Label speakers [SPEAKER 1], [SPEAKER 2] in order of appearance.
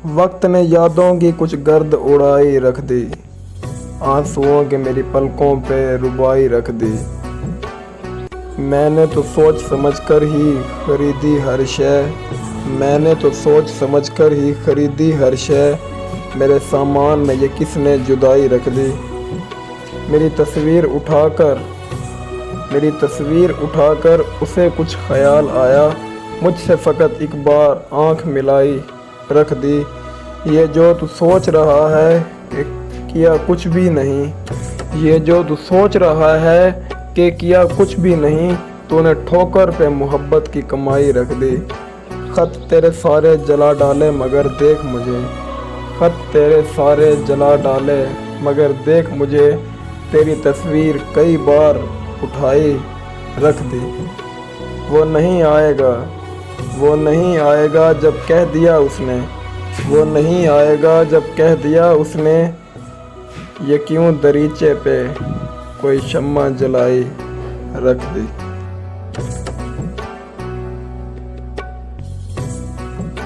[SPEAKER 1] وقت نے یادوں کی کچھ گرد اڑائی رکھ دی، آنسوؤں کے میری پلکوں پہ ربائی رکھ دی۔ میں نے تو سوچ سمجھ کر ہی خریدی ہر شے، میں نے تو سوچ سمجھ کر ہی خریدی ہر شے، میرے سامان میں یہ کس نے جدائی رکھ دی۔ میری تصویر اٹھا کر اسے کچھ خیال آیا، مجھ سے فقط ایک بار آنکھ ملائی رکھ دی۔ یہ جو تو سوچ رہا ہے کہ کیا کچھ بھی نہیں، یہ جو تو سوچ رہا ہے کہ کیا کچھ بھی نہیں، تو نے ٹھوکر پہ محبت کی کمائی رکھ دی۔ خط تیرے سارے جلا ڈالے مگر دیکھ مجھے، خط تیرے سارے جلا ڈالے مگر دیکھ مجھے، تیری تصویر کئی بار اٹھائی رکھ دی۔ وہ نہیں آئے گا جب کہہ دیا اس نے، وہ نہیں آئے گا جب کہہ دیا اس نے، یہ کیوں دریچے پہ کوئی شمع جلائی رکھ دی۔